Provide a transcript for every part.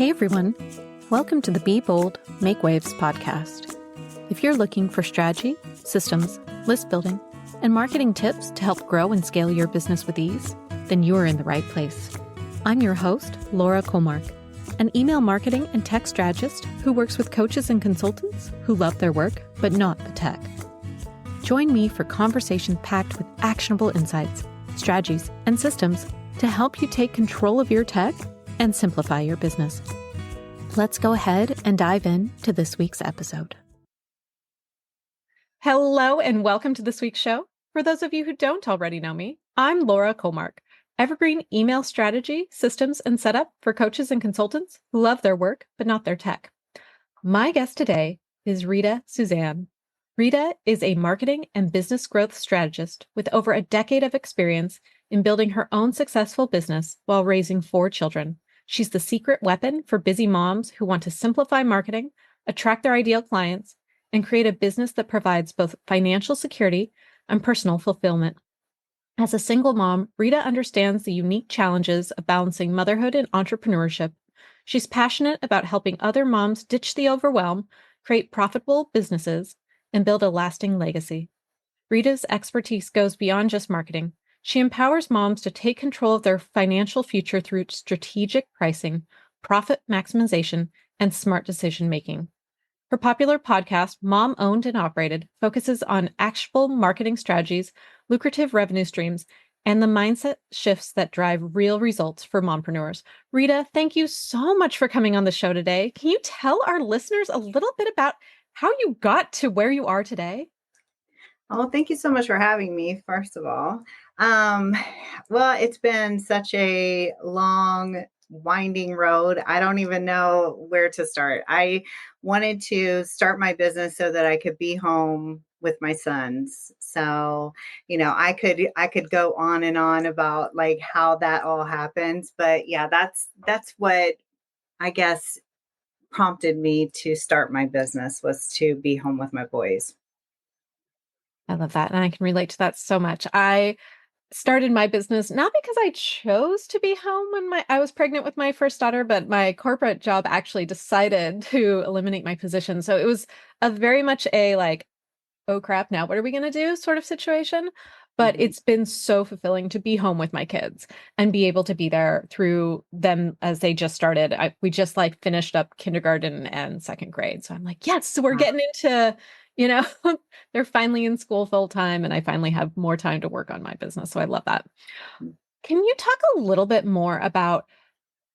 Hey everyone, welcome to the Be Bold, Make Waves podcast. If you're looking for strategy, systems, list building, and marketing tips to help grow and scale your business with ease, then you are in the right place. I'm your host, Laura Colmark, an email marketing and tech strategist who works with coaches and consultants who love their work, but not the tech. Join me for conversation packed with actionable insights, strategies, and systems to help you take control of your tech and simplify your business. Let's go ahead and dive into this week's episode. Hello and welcome to this week's show. For those of you who don't already know me, I'm Laura Colmark, evergreen email strategy, systems, and setup for coaches and consultants who love their work, but not their tech. My guest today is Rita Suzanne. Rita is a marketing and business growth strategist with over a decade of experience in building her own successful business while raising 4 children. She's the secret weapon for busy moms who want to simplify marketing, attract their ideal clients, and create a business that provides both financial security and personal fulfillment. As a single mom, Rita understands the unique challenges of balancing motherhood and entrepreneurship. She's passionate about helping other moms ditch the overwhelm, create profitable businesses, and build a lasting legacy. Rita's expertise goes beyond just marketing. She empowers moms to take control of their financial future through strategic pricing, profit maximization, and smart decision-making. Her popular podcast, Mom Owned and Operated, focuses on actionable marketing strategies, lucrative revenue streams, and the mindset shifts that drive real results for mompreneurs. Rita, thank you so much for coming on the show today. Can you tell our listeners a little bit about how you got to where you are today? Oh, thank you so much for having me, first of all. Well, it's been such a long, winding road. I don't even know where to start. I wanted to start my business so that I could be home with my sons. So, I could go on and on about like how that all happens. But yeah, that's what I guess prompted me to start my business, was to be home with my boys. I love that. And I can relate to that so much. I started my business not because I chose to be home when I was pregnant with my first daughter, but my corporate job actually decided to eliminate my position. So it was a very much a like, oh crap, now what are we going to do sort of situation. But Mhm. it's been so fulfilling to be home with my kids and be able to be there through them as they just started. We just like finished up kindergarten and second grade. So I'm like, yes, so we're getting into, you know, they're finally in school full time and I finally have more time to work on my business. So I love that. Can you talk a little bit more about,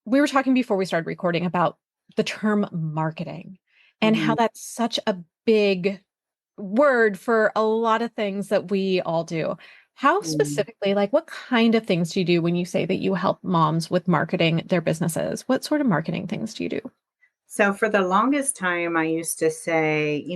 we were talking before we started recording about the term marketing and how Mhm. that's such a big word for a lot of things that we all do. How Mhm. specifically, like what kind of things do you do when you say that you help moms with marketing their businesses? What sort of marketing things do you do? So for the longest time, I used to say,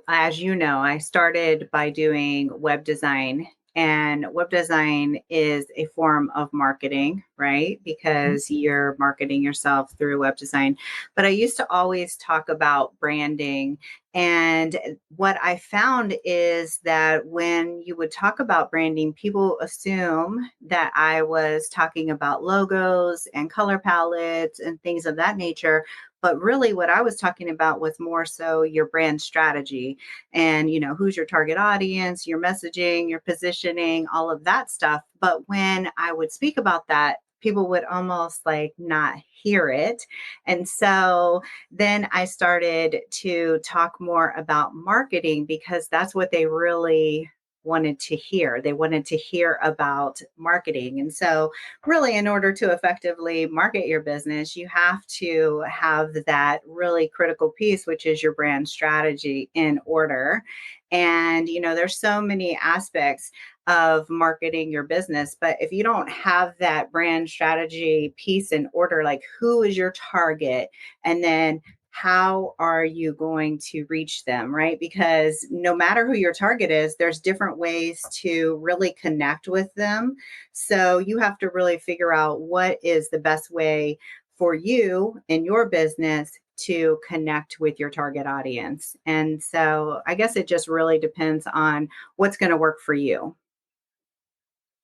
as you know, I started by doing web design. And web design is a form of marketing, right? Mhm. Because you're marketing yourself through web design. But I used to always talk about branding. And what I found is that when you would talk about branding, people assume that I was talking about logos and color palettes and things of that nature. But really, what I was talking about was more so your brand strategy and, who's your target audience, your messaging, your positioning, all of that stuff. But when I would speak about that, people would almost like not hear it. And so then I started to talk more about marketing because that's what they really wanted to hear. They wanted to hear about marketing. And so really, in order to effectively market your business, you have to have that really critical piece, which is your brand strategy in order. And, there's so many aspects of marketing your business, but if you don't have that brand strategy piece in order, like who is your target? And then how are you going to reach them, right? Because no matter who your target is, there's different ways to really connect with them. So you have to really figure out what is the best way for you and your business to connect with your target audience. And so I guess it just really depends on what's going to work for you.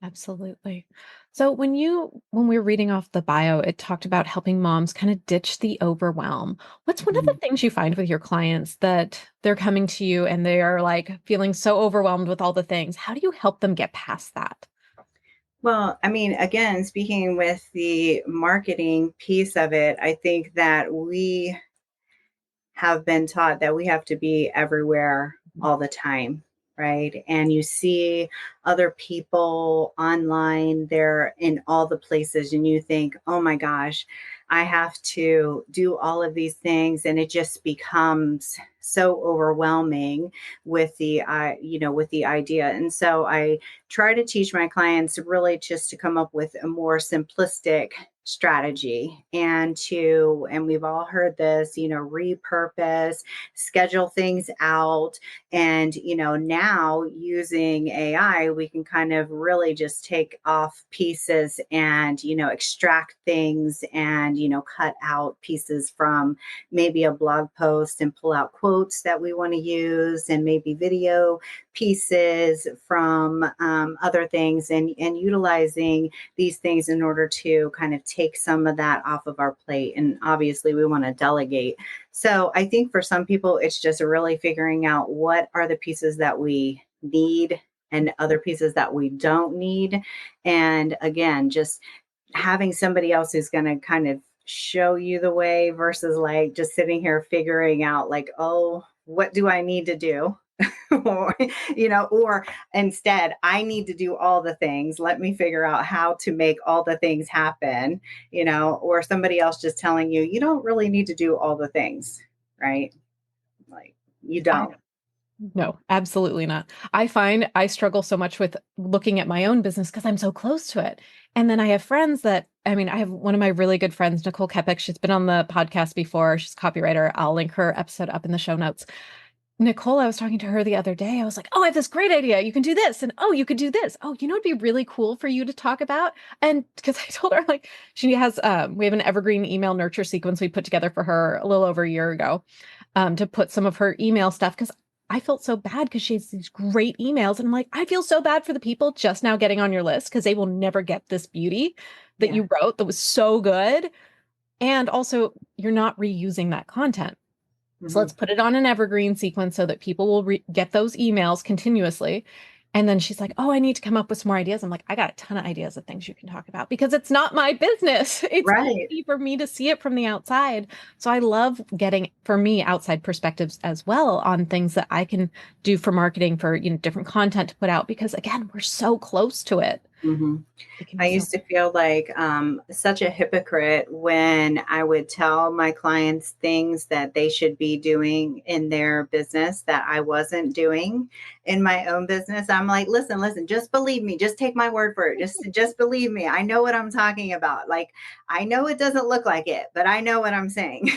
Absolutely. So when we were reading off the bio, it talked about helping moms kind of ditch the overwhelm. What's one of the Mhm. things you find with your clients that they're coming to you and they are like feeling so overwhelmed with all the things? How do you help them get past that? Well, I mean, again, speaking with the marketing piece of it, I think that we have been taught that we have to be everywhere all the time, right? And you see other people online, they're in all the places, and you think, oh my gosh, I have to do all of these things. And it just becomes so overwhelming with with the idea. And so I try to teach my clients really just to come up with a more simplistic strategy and we've all heard this, repurpose, schedule things out. And now using AI, we can kind of really just take off pieces and extract things and cut out pieces from maybe a blog post and pull out quotes that we want to use, and maybe video pieces from other things, and utilizing these things in order to kind of take some of that off of our plate. And obviously, we want to delegate. So I think for some people, it's just really figuring out what are the pieces that we need and other pieces that we don't need. And again, just having somebody else who's going to kind of show you the way versus like just sitting here figuring out, like, oh, what do I need to do? or or instead, I need to do all the things, let me figure out how to make all the things happen. Or somebody else just telling you, you don't really need to do all the things, right? Like, you I don't. No, absolutely not. I find I struggle so much with looking at my own business because I'm so close to it. And then I have friends that, I mean, I have one of my really good friends, Nicole Kepek. She's been on the podcast before. She's a copywriter. I'll link her episode up in the show notes. Nicole, I was talking to her the other day. I was like, oh, I have this great idea. You can do this. And oh, you could do this. Oh, it'd be really cool for you to talk about. And because I told her, like, she has, we have an evergreen email nurture sequence we put together for her a little over a year ago, to put some of her email stuff. Because I felt so bad because she has these great emails. And I'm like, I feel so bad for the people just now getting on your list because they will never get this beauty that Yeah. you wrote that was so good. And also, you're not reusing that content. So Hmm. let's put it on an evergreen sequence so that people will get those emails continuously. And then she's like, oh, I need to come up with some more ideas. I'm like, I got a ton of ideas of things you can talk about because it's not my business. It's Right. easy for me to see it from the outside. So I love getting, for me, outside perspectives as well on things that I can do for marketing, for, different content to put out, because again, we're so close to it. Hmm. It can I be so. used to feel like such a hypocrite when I would tell my clients things that they should be doing in their business that I wasn't doing in my own business. I'm like, listen, listen, just believe me. Just take my word for it. Just believe me. I know what I'm talking about. Like, I know it doesn't look like it, but I know what I'm saying.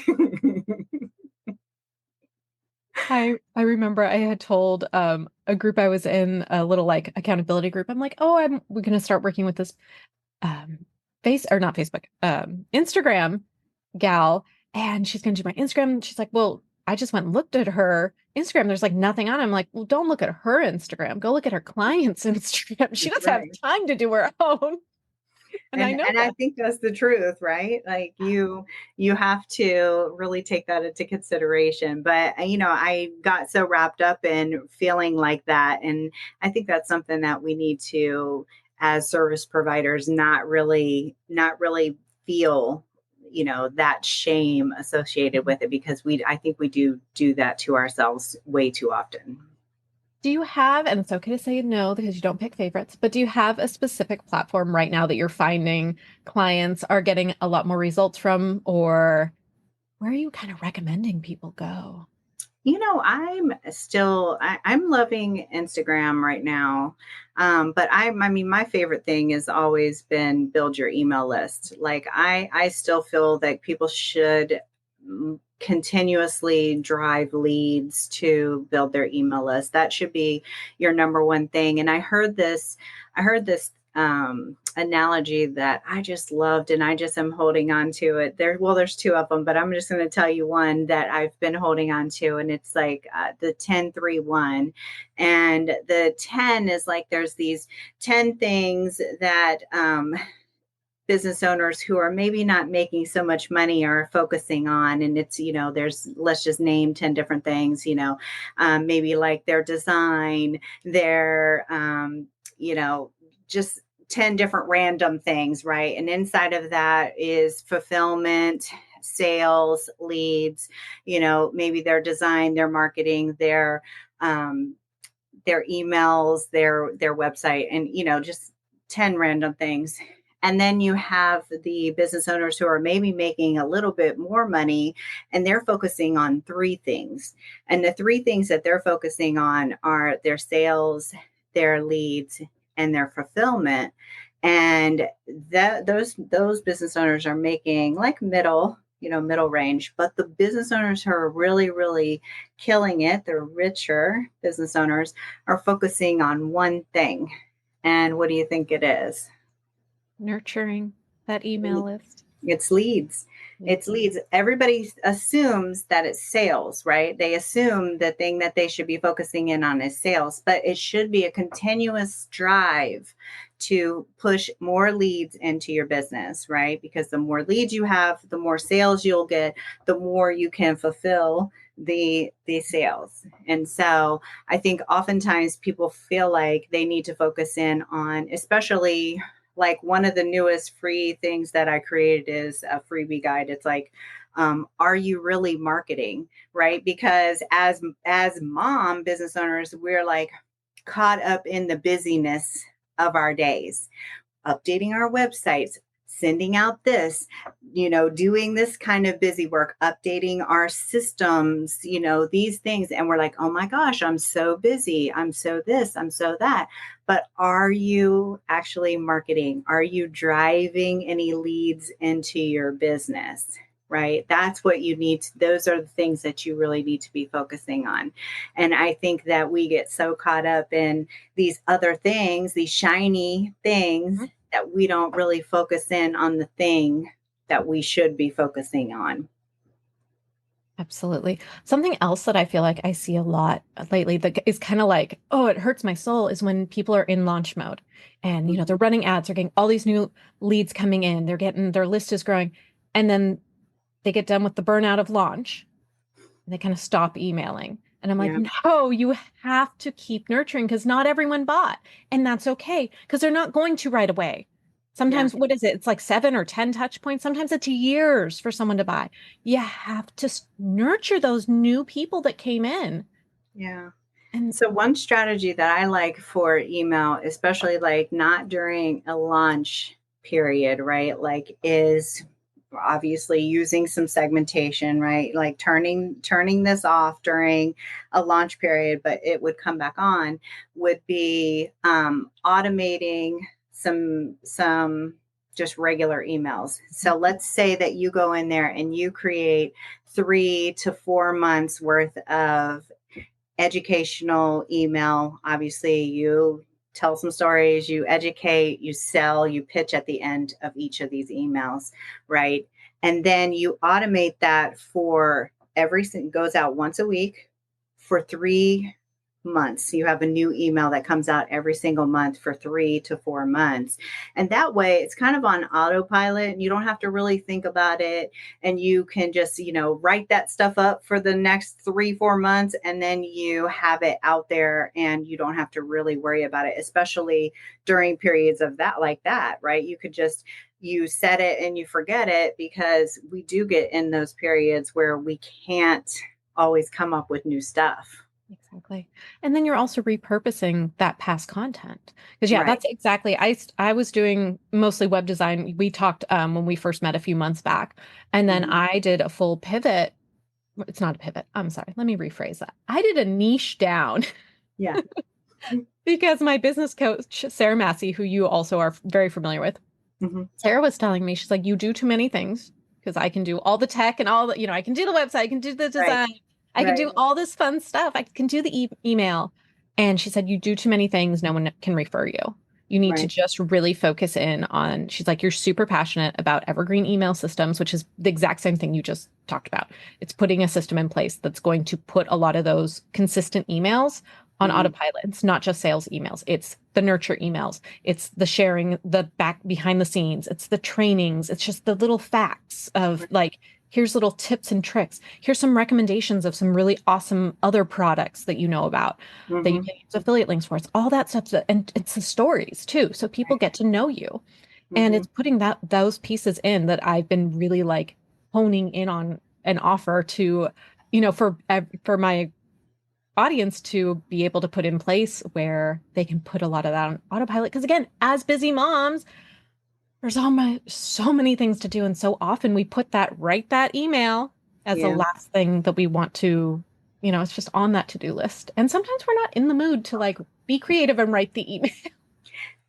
I remember I had told a group I was in, a little like accountability group. I'm like, oh, we're gonna start working with this um not Facebook, Instagram gal, and she's gonna do my Instagram. She's like, well, I just went and looked at her Instagram. There's like nothing on it. I'm like, well, don't look at her Instagram. Go look at her client's Instagram. She doesn't have Right. time to do her own. And I know And I that. think that's the truth, right? Like, you have to really take that into consideration. But I got so wrapped up in feeling like that, and I think that's something that we need to, as service providers, not really feel that shame associated with it, because I think we do that to ourselves way too often. Do you have, and it's okay to say no because you don't pick favorites, but do you have a specific platform right now that you're finding clients are getting a lot more results from, or where are you kind of recommending people go? I'm loving Instagram right now. But I mean, my favorite thing has always been build your email list. Like, I still feel that people should continuously drive leads to build their email list. That should be your number one thing. And I heard this analogy that I just loved, and I just am holding on to it. There's two of them, but I'm just going to tell you one that I've been holding on to, and it's like the 10-3-1. And the 10 is like there's these 10 things that business owners who are maybe not making so much money are focusing on. And it's, there's, let's just name 10 different things, maybe like their design, their, just 10 different random things, right? And inside of that is fulfillment, sales, leads, maybe their design, their marketing, their emails, their website, and just 10 random things. And then you have the business owners who are maybe making a little bit more money, and they're focusing on three things. And the three things that they're focusing on are their sales, their leads, and their fulfillment. And those business owners are making like middle range. But the business owners who are really, really killing it, the richer business owners, are focusing on one thing. And what do you think it is? Nurturing that email list. It's leads. It's leads. Everybody assumes that it's sales, right? They assume the thing that they should be focusing in on is sales, but it should be a continuous drive to push more leads into your business, right? Because the more leads you have, the more sales you'll get, the more you can fulfill the sales. And so I think oftentimes people feel like they need to focus in on, especially like one of the newest free things that I created is a freebie guide. It's like, are you really marketing, right? Because as mom business owners, we're like caught up in the busyness of our days, updating our websites, sending out this, doing this kind of busy work, updating our systems, these things. And we're like, oh my gosh, I'm so busy. I'm so this, I'm so that. But are you actually marketing? Are you driving any leads into your business? Right? That's what you need. Those are the things that you really need to be focusing on. And I think that we get so caught up in these other things, these shiny things, that we don't really focus in on the thing that we should be focusing on. Absolutely. Something else that I feel like I see a lot lately that is kind of like, oh, it hurts my soul is when people are in launch mode and, they're running ads, they're getting all these new leads coming in, their list is growing. And then they get done with the burnout of launch and they kind of stop emailing. And I'm like, Yeah. no, you have to keep nurturing because not everyone bought. And that's okay because they're not going to right away. Yeah. Sometimes, what is it? It's like 7 or 10 touch points. Sometimes it's years for someone to buy. You have to nurture those new people that came in. Yeah. And So one strategy that I like for email, especially like not during a launch period, right? Like is obviously using some segmentation, right? Like turning this off during a launch period, but it would come back on, would be automating some just regular emails. So let's say that you go in there and you create 3 to 4 months worth of educational email. Obviously, you tell some stories, you educate, you sell, you pitch at the end of each of these emails, right? And then you automate that for goes out once a week for 3 months. You have a new email that comes out every single month for 3 to 4 months. And that way it's kind of on autopilot and you don't have to really think about it. And you can just, write that stuff up for the next 3-4 months. And then you have it out there and you don't have to really worry about it, especially during periods of that, like that, right? You could just, you set it and you forget it because we do get in those periods where we can't always come up with new stuff. exactly. And then you're also repurposing that past content. Because yeah, Right. that's exactly. I was doing mostly web design. We talked when we first met a few months back. And then Mhm. I did a full pivot. It's not a pivot. I'm sorry. Let me rephrase that. I did a niche down Yeah. because my business coach, Sarah Massey, who you also are very familiar with, Mhm. Sarah was telling me, she's like, you do too many things because I can do all the tech and all the, I can do the website, I can do the Right. design, I can Right. do all this fun stuff. I can do the email. And she said, you do too many things. No one can refer you. You need to Right. just really focus in on, she's like, you're super passionate about evergreen email systems, which is the exact same thing you just talked about. It's putting a system in place that's going to put a lot of those consistent emails on Hmm. autopilot. It's not just sales emails, it's the nurture emails, it's the sharing, the back behind the scenes, it's the trainings, it's just the little facts of like, here's little tips and tricks. Here's some recommendations of some really awesome other products that you know about that you Hmm. can use affiliate links for. It's all that stuff. And it's the stories too. So people get to know you. And Hmm. it's putting those pieces in that I've been really like honing in on an offer to, for my audience to be able to put in place where they can put a lot of that on autopilot. Because again, as busy moms, there's so many things to do. And so often we put that email as the Yeah. last thing that we want to, it's just on that to-do list. And sometimes we're not in the mood to like be creative and write the email.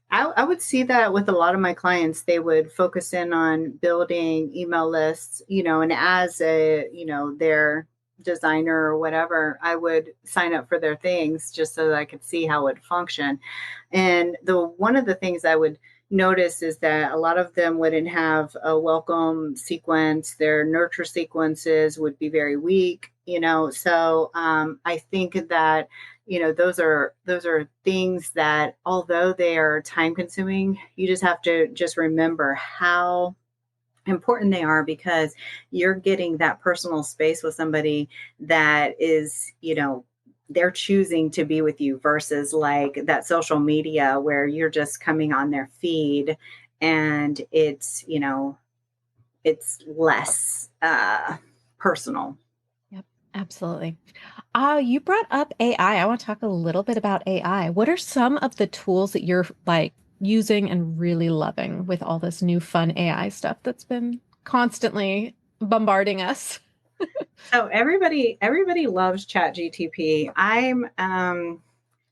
I would see that with a lot of my clients. They would focus in on building email lists, and as their designer or whatever, I would sign up for their things just so that I could see how it would function. And the one of the things I would notice is that a lot of them wouldn't have a welcome sequence. Their nurture sequences would be very weak, So I think that those are things that although they are time consuming, you just have to just remember how important they are because you're getting that personal space with somebody that is, they're choosing to be with you versus like that social media where you're just coming on their feed and it's less personal. Yep, absolutely. You brought up AI. I want to talk a little bit about AI. What are some of the tools that you're like using and really loving with all this new fun AI stuff that's been constantly bombarding us? So everybody loves chat gtp. I'm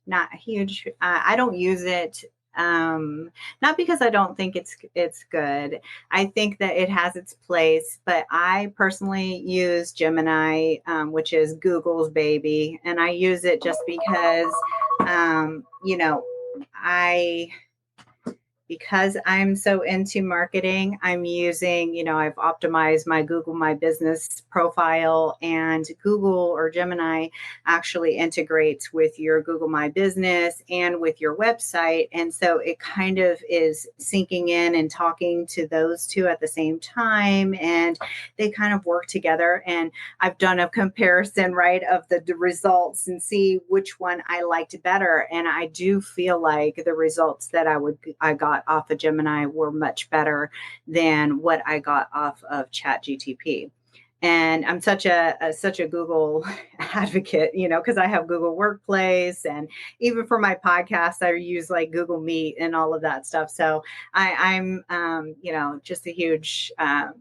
not huge. I don't use it. Not because I don't think it's good. I think that it has its place, but I personally use Gemini, which is Google's baby, and I use it just because, I because I'm so into marketing, I'm using, I've optimized my Google My Business profile, and Google or Gemini actually integrates with your Google My Business and with your website. And so it kind of is syncing in and talking to those two at the same time. And they kind of work together. And I've done a comparison, right, of the results and see which one I liked better. And I do feel like the results that I got off of Gemini were much better than what I got off of Chat GTP. And I'm such a Google advocate, because I have Google Workplace, and even for my podcast, I use like Google Meet and all of that stuff. So I'm just a huge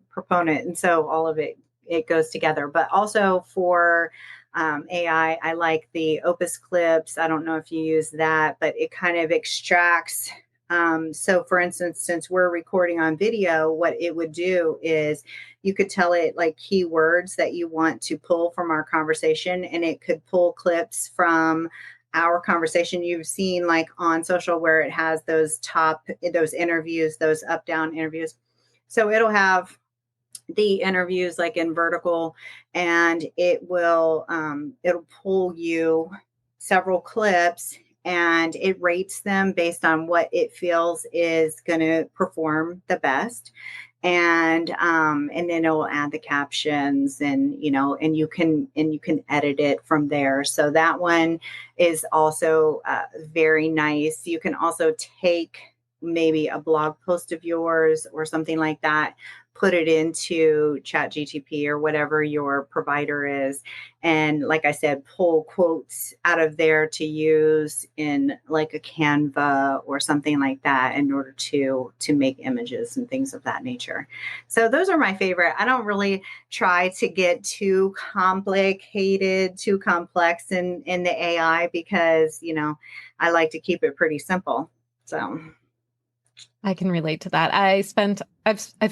proponent, and so all of it goes together. But also for AI, I like the Opus Clips. I don't know if you use that, but it kind of extracts. So, for instance, since we're recording on video, what it would do is you could tell it like keywords that you want to pull from our conversation, and it could pull clips from our conversation. You've seen like on social where it has those interviews, those up down interviews. So it'll have the interviews like in vertical, and it'll pull you several clips, and it rates them based on what it feels is going to perform the best. And then it'll add the captions, and you can edit it from there. So that one is also very nice. You can also take maybe a blog post of yours or something like that, put it into chat gtp or whatever your provider is, and like I said, pull quotes out of there to use in like a Canva or something like that in order to make images and things of that nature. So those are my favorite. I don't really try to get too complicated, too complex in the AI, because I like to keep it pretty simple. So I can relate to that. I've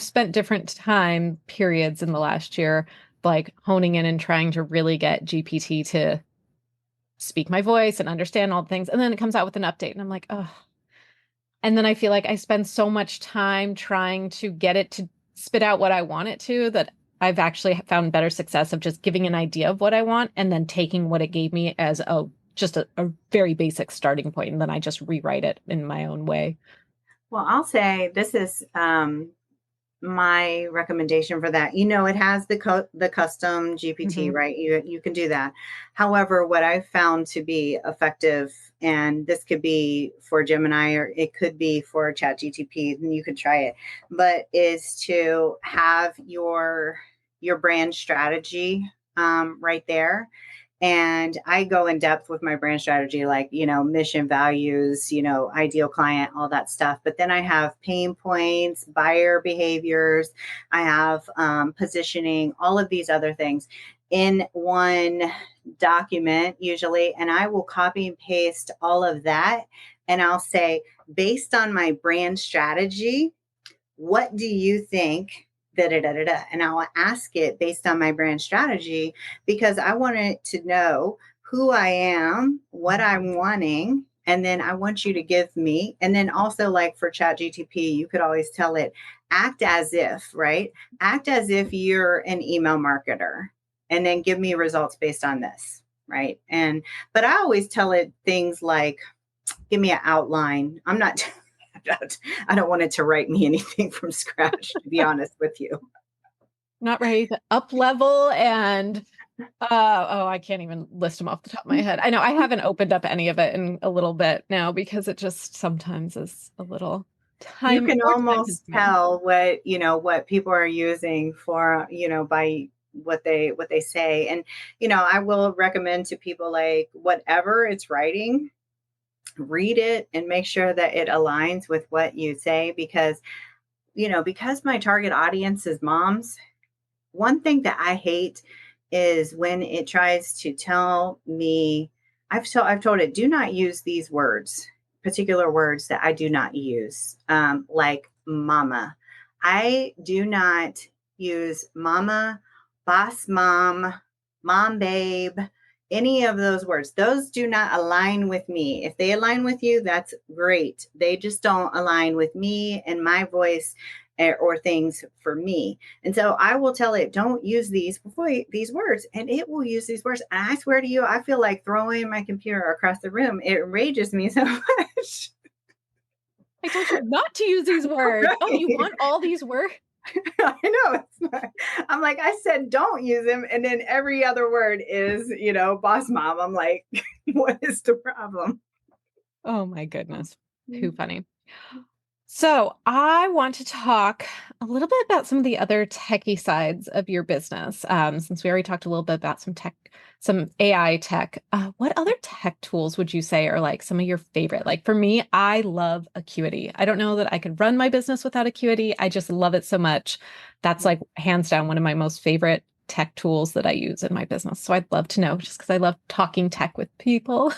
spent different time periods in the last year like honing in and trying to really get GPT to speak my voice and understand all the things. And then it comes out with an update and I'm like, oh, And then I feel like I spend so much time trying to get it to spit out what I want it to that I've actually found better success of just giving an idea of what I want and then taking what it gave me as a very basic starting point, and then I just rewrite it in my own way. Well, I'll say this is my recommendation for that. It has the custom GPT, Hmm. right? You can do that. However, what I've found to be effective, and this could be for Gemini or it could be for ChatGTP, and you could try it, but is to have your brand strategy right there. And I go in depth with my brand strategy, like, mission, values, ideal client, all that stuff. But then I have pain points, buyer behaviors, I have positioning, all of these other things in one document usually. And I will copy and paste all of that. And I'll say, based on my brand strategy, what do you think? Da, da, da, da, da. And I'll ask it based on my brand strategy because I want it to know who I am, what I'm wanting, and then I want you to give me. And then also, like for Chat GTP, you could always tell it, act as if, right? Act as if you're an email marketer and then give me results based on this, right? But I always tell it things like, give me an outline. I don't want it to write me anything from scratch, to be honest with you. Not ready to up level and oh, I can't even list them off the top of my head. I know I haven't opened up any of it in a little bit now because it just sometimes is a little You time can more time almost consuming. tell what people are using for, by what they say. And, I will recommend to people like whatever it's writing, read it and make sure that it aligns with what you say because my target audience is moms. One thing that I hate is when it tries to tell me, I've told it, do not use these words, particular words that I do not use, like mama. I do not use mama, boss mom, mom babe, any of those words. Those do not align with me. If they align with you, that's great. They just don't align with me and my voice or things for me. And so I will tell it, don't use these words, and it will use these words. And I swear to you, I feel like throwing my computer across the room. It enrages me so much. I told you not to use these words. Oh, you Right? want all these words? I know it's not. I'm like, I said, don't use them, and then every other word is, boss mom. I'm like, what is the problem? Oh my goodness. Too funny. So, I want to talk a little bit about some of the other techie sides of your business. Since we already talked a little bit about some AI tech. What other tech tools would you say are like some of your favorite? Like for me, I love Acuity. I don't know that I could run my business without Acuity. I just love it so much. That's like hands down one of my most favorite tech tools that I use in my business. So I'd love to know just because I love talking tech with people.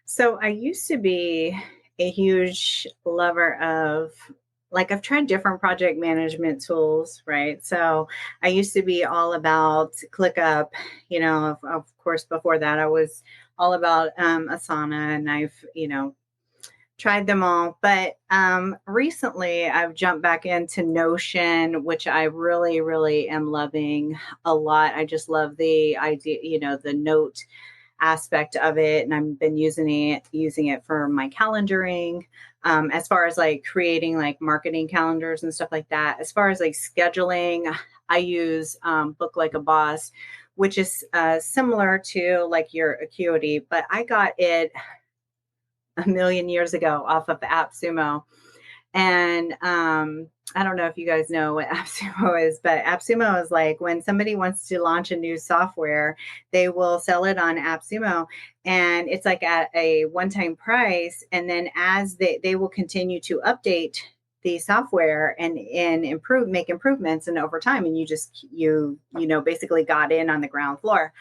So I used to be a huge lover of, like, I've tried different project management tools, right? So I used to be all about ClickUp, of course, before that I was all about Asana, and I've, tried them all. But recently I've jumped back into Notion, which I really, really am loving a lot. I just love the idea, the note aspect of it, and I've been using it for my calendaring, as far as like creating like marketing calendars and stuff like that. As far as like scheduling, I use Book Like a Boss, which is similar to like your Acuity, but I got it a million years ago off of AppSumo. And I don't know if you guys know what AppSumo is, but AppSumo is like when somebody wants to launch a new software, they will sell it on AppSumo, and it's like at a one-time price. And then as they will continue to update the software and make improvements, and over time, and you basically got in on the ground floor.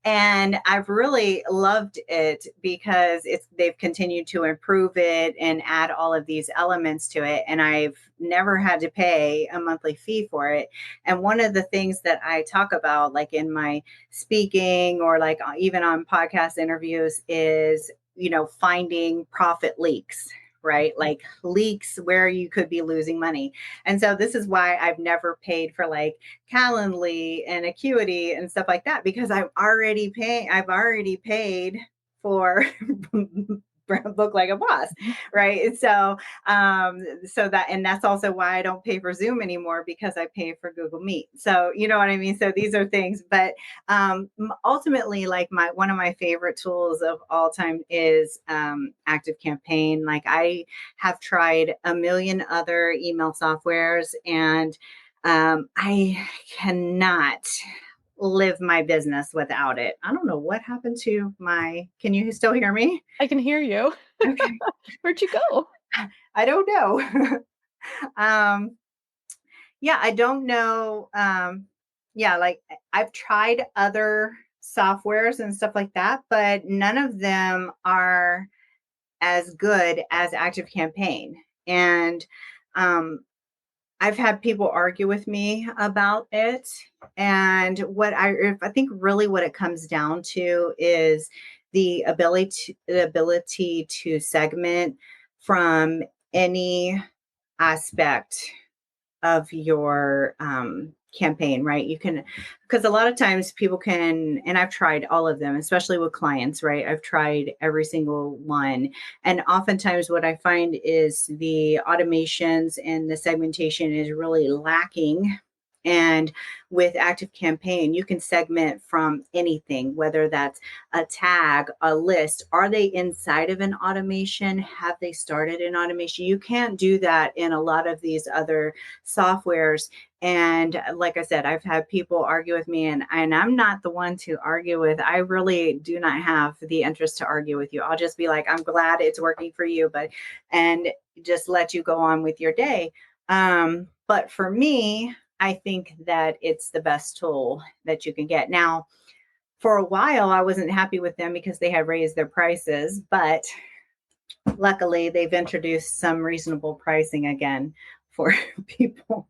And I've really loved it because they've continued to improve it and add all of these elements to it, and I've never had to pay a monthly fee for it. And one of the things that I talk about, like in my speaking or like even on podcast interviews, is finding profit leaks, right? Like leaks where you could be losing money. And so this is why I've never paid for like Calendly and Acuity and stuff like that, because I've already paid for Book Like a Boss, right? And that's also why I don't pay for Zoom anymore, because I pay for Google Meet. So you know what I mean? So these are things, but ultimately, like one of my favorite tools of all time is Active Campaign. Like I have tried a million other email softwares, and I cannot live my business without it. I don't know what happened to can you still hear me? I can hear you. Okay. Where'd you go? I don't know. um, yeah, I don't know. Yeah, like I've tried other softwares and stuff like that, but none of them are as good as Active Campaign. And um, I've had people argue with me about it. And I think really what it comes down to is the ability to segment from any aspect of your campaign, right? You can, because a lot of times people can, and I've tried all of them, especially with clients, right? I've tried every single one. And oftentimes what I find is the automations and the segmentation is really lacking. And with Active Campaign, you can segment from anything, whether that's a tag, a list. Are they inside of an automation? Have they started an automation? You can't do that in a lot of these other softwares. And like I said, I've had people argue with me, and I'm not the one to argue with. I really do not have the interest to argue with you. I'll just be like, I'm glad it's working for you, and just let you go on with your day. But for me, I think that it's the best tool that you can get. Now, for a while, I wasn't happy with them because they had raised their prices, but luckily they've introduced some reasonable pricing again for people.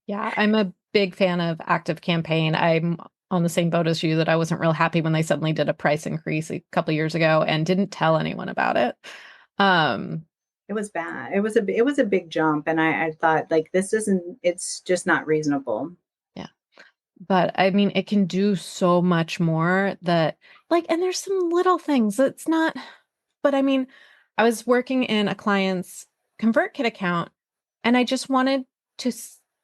Yeah, I'm a big fan of Active Campaign. I'm on the same boat as you that I wasn't real happy when they suddenly did a price increase a couple years ago and didn't tell anyone about it. Um, It was bad. It was a big jump, and I thought like this isn't. It's just not reasonable. yeah. But I mean, it can do so much more that like, and there's some little things that's not, but I mean, I was working in a client's ConvertKit account and I just wanted to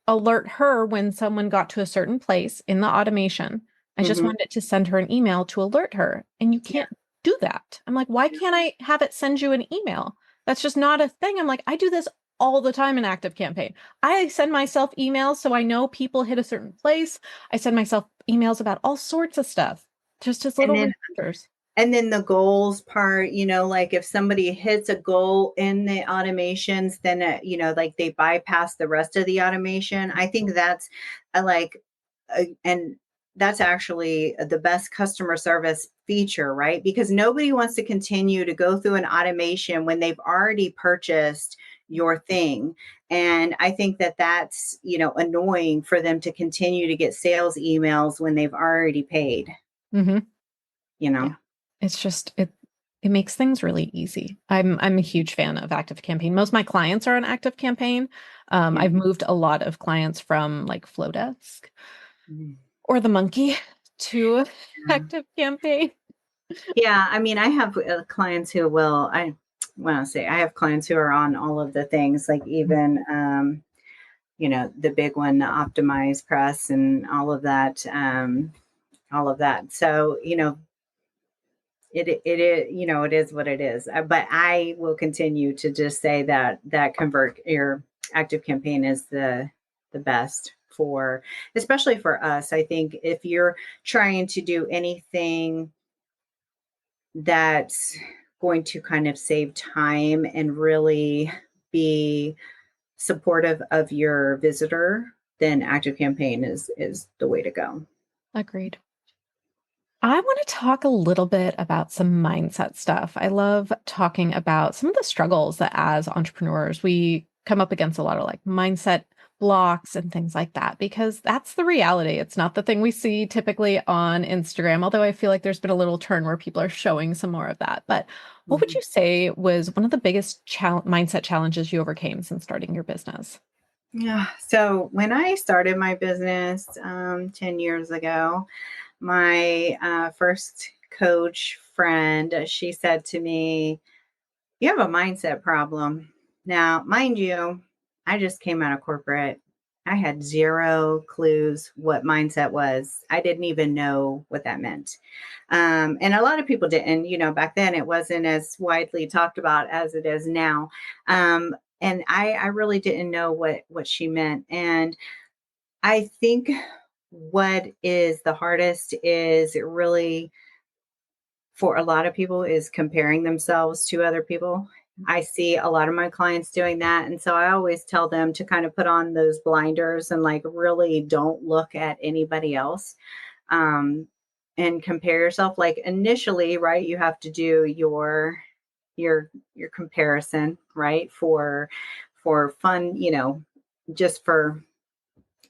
alert her when someone got to a certain place in the automation. I just Hmm. wanted to send her an email to alert her. And you Yeah. can't do that. I'm like, why can't I have it send you an email? That's just not a thing. I'm like, I do this all the time in Active Campaign. I send myself emails so I know people hit a certain place. I send myself emails about all sorts of stuff, just as And little then reminders. And then the goals part, like if somebody hits a goal in the automations, then, like they bypass the rest of the automation. I think that's like, and that's actually the best customer service feature, right? Because nobody wants to continue to go through an automation when they've already purchased your thing. And I think that that's, annoying for them to continue to get sales emails when they've already paid, Hmm. you know? Yeah. It's just it makes things really easy. I'm a huge fan of Active Campaign. Most of my clients are on Active Campaign. Yeah. I've moved a lot of clients from like Flowdesk Mhm. or the Monkey to Yeah. Active Campaign. Yeah, I mean, I have clients who will. I want to say I have clients who are on all of the things, like even the big one, the Optimize Press, and all of that. All of that. So it is it is what it is. But I will continue to just say that convert your Active Campaign is the best for, especially for us. I think if you're trying to do anything that's going to kind of save time and really be supportive of your visitor, then Active Campaign is the way to go. Agreed. I want to talk a little bit about some mindset stuff. I love talking about some of the struggles that as entrepreneurs we come up against a lot of like mindset blocks and things like that, because that's the reality. It's not the thing we see typically on Instagram, although I feel like there's been a little turn where people are showing some more of that. But what would Mhm. you say was one of the biggest mindset challenges you overcame since starting your business? Yeah. So when I started my business 10 years ago, my first coach friend, she said to me, "You have a mindset problem." Now, mind you, I just came out of corporate. I had zero clues what mindset was. I didn't even know what that meant. And a lot of people didn't, back then it wasn't as widely talked about as it is now. And I really didn't know what she meant. And I think what is the hardest is really for a lot of people is comparing themselves to other people. I see a lot of my clients doing that. And so I always tell them to kind of put on those blinders and like really don't look at anybody else, um, and compare yourself. Like initially, right, you have to do your comparison, right? For fun, just for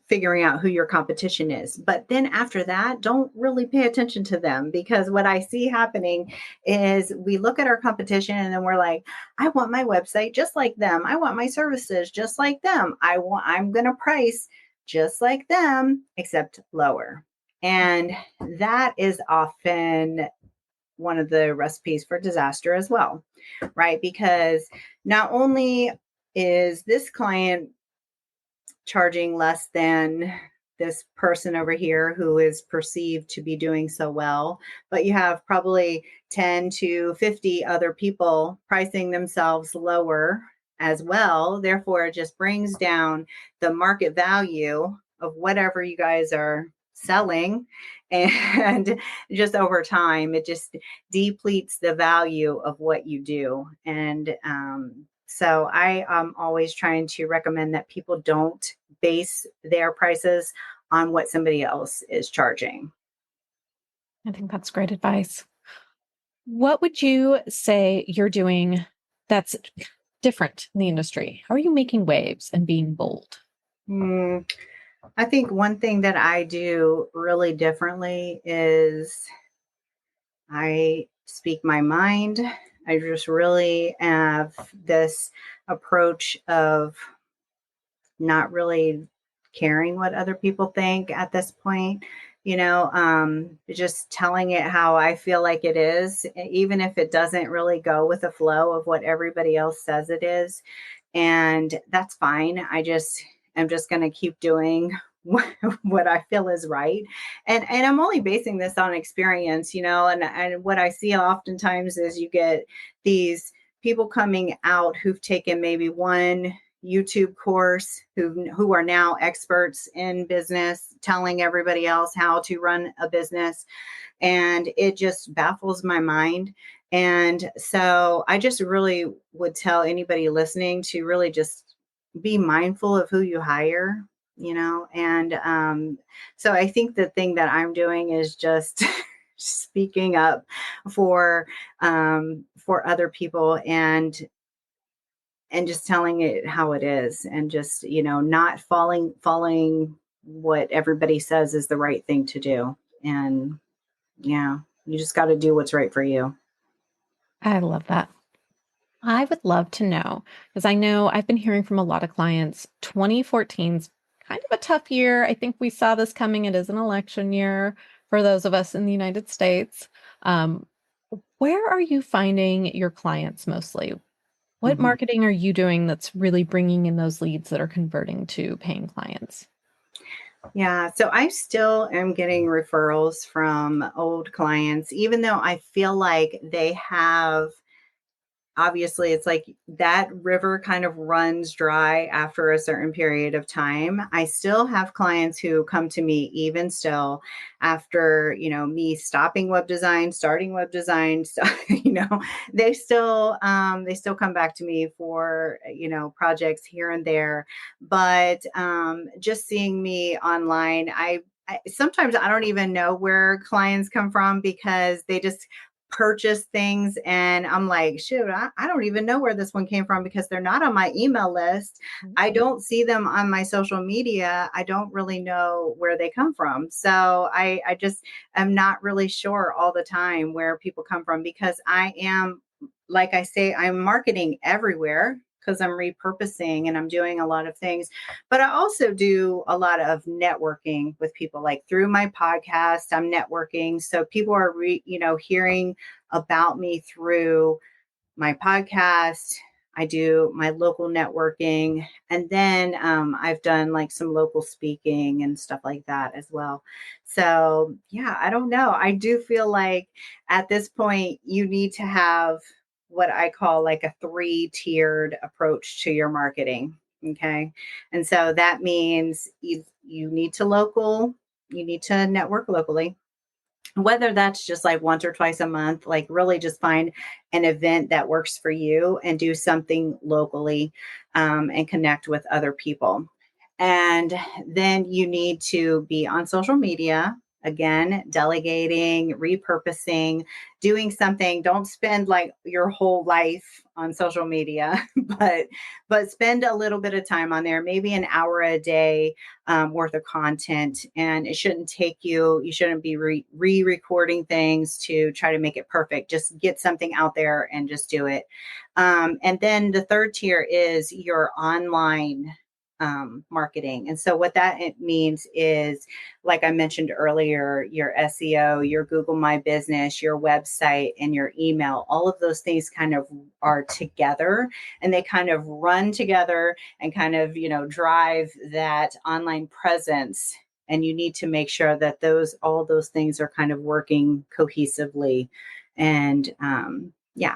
figuring out who your competition is. But then after that, don't really pay attention to them, because what I see happening is we look at our competition and then we're like, I want my website just like them. I want my services just like them. I'm going to price just like them except lower. And that is often one of the recipes for disaster as well, right? Because not only is this client charging less than this person over here who is perceived to be doing so well, but you have probably 10 to 50 other people pricing themselves lower as well. Therefore, it just brings down the market value of whatever you guys are selling. And just over time, it just depletes the value of what you do. And so I am always trying to recommend that people don't base their prices on what somebody else is charging. I think that's great advice. What would you say you're doing that's different in the industry? How are you making waves and being bold? Hmm, I think one thing that I do really differently is I speak my mind. I just really have this approach of not really caring what other people think at this point, just telling it how I feel like it is, even if it doesn't really go with the flow of what everybody else says it is. And that's fine. I'm just going to keep doing what I feel is right. And I'm only basing this on experience, and what I see oftentimes is you get these people coming out who've taken maybe one YouTube course, who are now experts in business, telling everybody else how to run a business, and it just baffles my mind. And so I just really would tell anybody listening to really just be mindful of who you hire, and so I think the thing that I'm doing is just speaking up for other people, and just telling it how it is, and just not following what everybody says is the right thing to do. And yeah, you just got to do what's right for you. I love that. I would love to know, because I know I've been hearing from a lot of clients, 2014's kind of a tough year. I think we saw this coming. It is an election year for those of us in the United States. Um, where are you finding your clients mostly? What Mhm. marketing are you doing that's really bringing in those leads that are converting to paying clients? Yeah, so I still am getting referrals from old clients, even though I feel like they have, obviously it's like that river kind of runs dry after a certain period of time. I still have clients who come to me even still after, me stopping web design, starting web design. So, they still come back to me for, projects here and there. But just seeing me online, sometimes I don't even know where clients come from, because they just purchase things and I'm like, shoot, I don't even know where this one came from because they're not on my email list. I don't see them on my social media. I don't really know where they come from. So I just am not really sure all the time where people come from because I am, like I say, I'm marketing everywhere because I'm repurposing and I'm doing a lot of things. But I also do a lot of networking with people, like through my podcast, I'm networking. So people are, hearing about me through my podcast. I do my local networking. And then I've done like some local speaking and stuff like that as well. So, yeah, I don't know. I do feel like at this point, you need to have what I call like a three-tiered approach to your marketing. Okay. And so that means you need you need to network locally, whether that's just like once or twice a month, like really just find an event that works for you and do something locally, and connect with other people. And then you need to be on social media. Again, delegating, repurposing, doing something. Don't spend like your whole life on social media, but spend a little bit of time on there, maybe an hour a day, worth of content. And it shouldn't take you, you shouldn't be re-recording things to try to make it perfect. Just get something out there and just do it. And then the third tier is your online marketing. And so what that it means is, like I mentioned earlier, your SEO, your Google My Business, your website, and your email, all of those things kind of are together and they kind of run together and kind of, drive that online presence. And you need to make sure that all those things are kind of working cohesively. And yeah,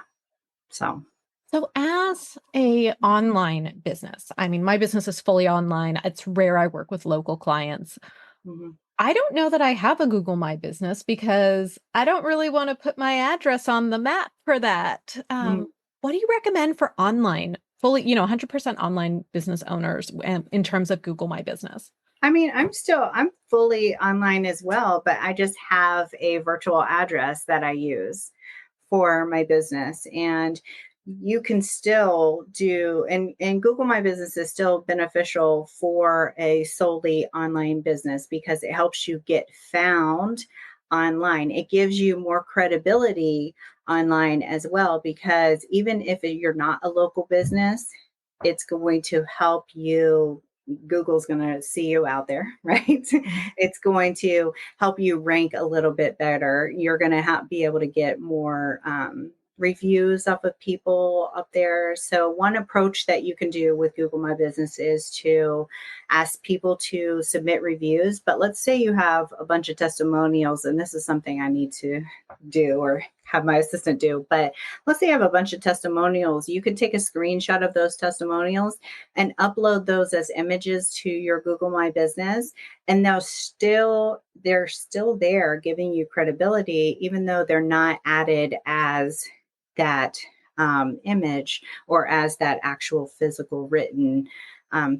so. So as a online business, I mean, my business is fully online. It's rare I work with local clients. Mhm. I don't know that I have a Google My Business because I don't really want to put my address on the map for that. Mhm. What do you recommend for online, fully, 100% online business owners in terms of Google My Business? I mean, I'm fully online as well, but I just have a virtual address that I use for my business. And you can still do, and Google My Business is still beneficial for a solely online business because it helps you get found online. It gives you more credibility online as well, because even if you're not a local business, it's going to help you. Google's going to see you out there, right? Mhm. It's going to help you rank a little bit better. You're going to be able to get more reviews off of people up there. So one approach that you can do with Google My Business is to ask people to submit reviews. But let's say you have a bunch of testimonials, and this is something I need to do or have my assistant do. But let's say you have a bunch of testimonials. You can take a screenshot of those testimonials and upload those as images to your Google My Business, and they're still there giving you credibility, even though they're not added as that image or as that actual physical written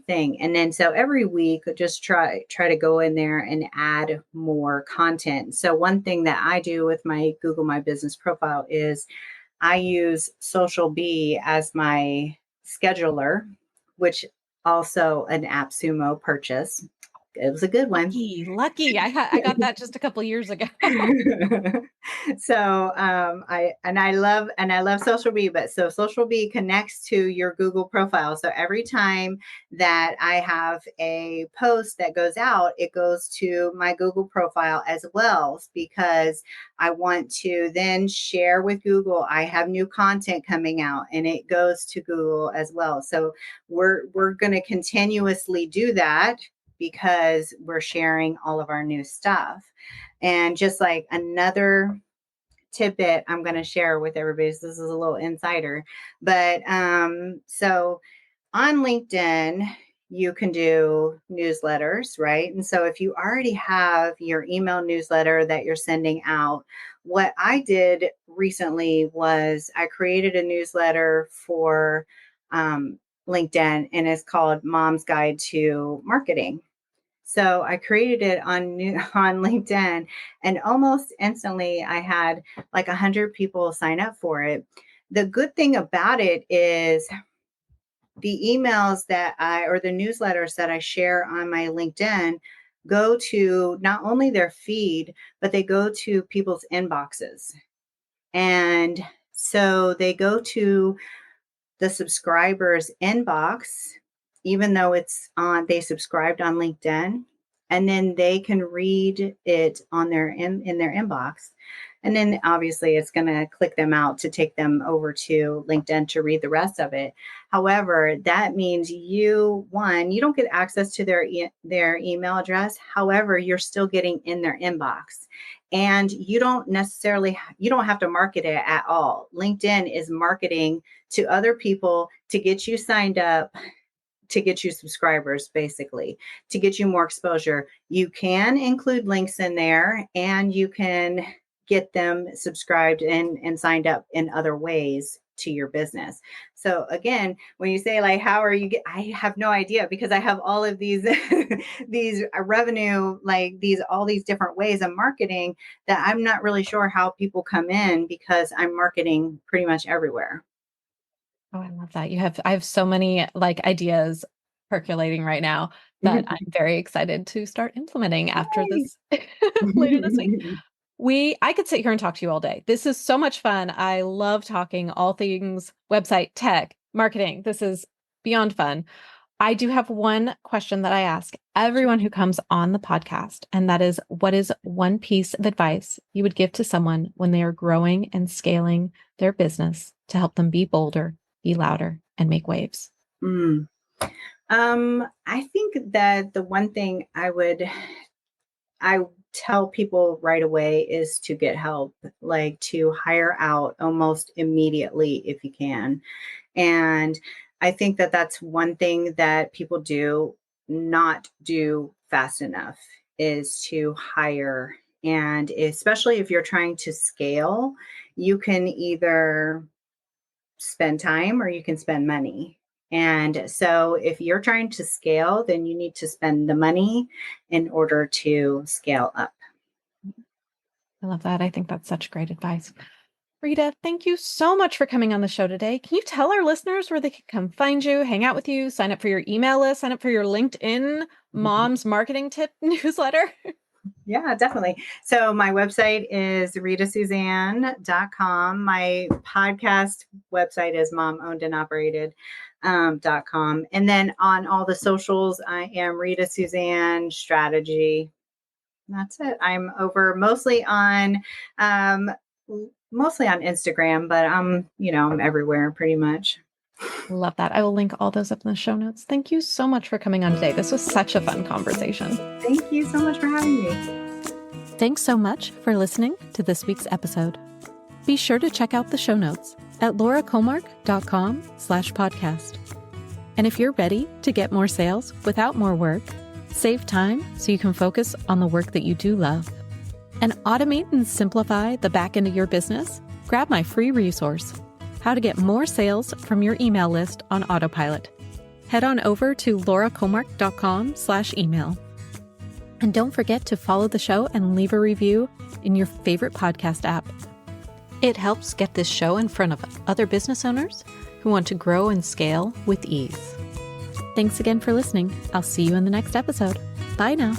thing. And then so every week, just try to go in there and add more content. So one thing that I do with my Google My Business profile is I use Social Bee as my scheduler, which also an AppSumo purchase. It was a good one. Lucky. I got that just a couple years ago. So I love Social Bee, but so Social Bee connects to your Google profile. So every time that I have a post that goes out, it goes to my Google profile as well, because I want to then share with Google. I have new content coming out and it goes to Google as well. So we're going to continuously do that because we're sharing all of our new stuff. And just like another tidbit I'm going to share with everybody, so this is a little insider, but so on LinkedIn, you can do newsletters, right? And so if you already have your email newsletter that you're sending out, what I did recently was I created a newsletter for LinkedIn, and it's called Mom's Guide to Marketing. So I created it on LinkedIn, and almost instantly I had like 100 people sign up for it. The good thing about it is the emails or the newsletters that I share on my LinkedIn go to not only their feed, but they go to people's inboxes. And so they go to the subscribers inbox, even though they subscribed on LinkedIn, and then they can read it on in their inbox. And then obviously it's going to click them out to take them over to LinkedIn to read the rest of it. However, that means you don't get access to their email address. However, you're still getting in their inbox. And you don't have to market it at all. LinkedIn is marketing to other people to get you signed up, to get you subscribers, basically, to get you more exposure. You can include links in there, and you can get them subscribed and signed up in other ways to your business. So again, when you say like, how are you I have no idea, because I have all of these these revenue, like all these different ways of marketing, that I'm not really sure how people come in, because I'm marketing pretty much everywhere. Oh, I love that. I have so many like ideas percolating right now that I'm very excited to start implementing after Yay. this later this week. I could sit here and talk to you all day. This is so much fun. I love talking all things website, tech, marketing. This is beyond fun. I do have one question that I ask everyone who comes on the podcast, and that is, what is one piece of advice you would give to someone when they are growing and scaling their business to help them be bolder, be louder, and make waves? I think that the one thing I tell people right away is to get help, like to hire out almost immediately if you can. And I think that that's one thing that people not do fast enough, is to hire. And especially if you're trying to scale, you can either spend time or you can spend money. And so if you're trying to scale, then you need to spend the money in order to scale up. I love that. I think that's such great advice. Rita, thank you so much for coming on the show today. Can you tell our listeners where they can come find you, hang out with you, sign up for your email list, sign up for your LinkedIn Mom's Marketing Tip newsletter? Yeah, definitely. So my website is ritasuzanne.com. My podcast website is momownedandoperated.com. And then on all the socials, I am Rita Suzanne Strategy. That's it. I'm over mostly on Instagram, but I'm everywhere pretty much. Love that. I will link all those up in the show notes. Thank you so much for coming on today. This was such a fun conversation. Thank you so much for having me. Thanks so much for listening to this week's episode. Be sure to check out the show notes at lauracomark.com/podcast. And if you're ready to get more sales without more work, save time so you can focus on the work that you do love, and automate and simplify the back end of your business, grab my free resource, How to Get More Sales from Your Email List on Autopilot. Head on over to lauracomark.com/email. And don't forget to follow the show and leave a review in your favorite podcast app. It helps get this show in front of other business owners who want to grow and scale with ease. Thanks again for listening. I'll see you in the next episode. Bye now.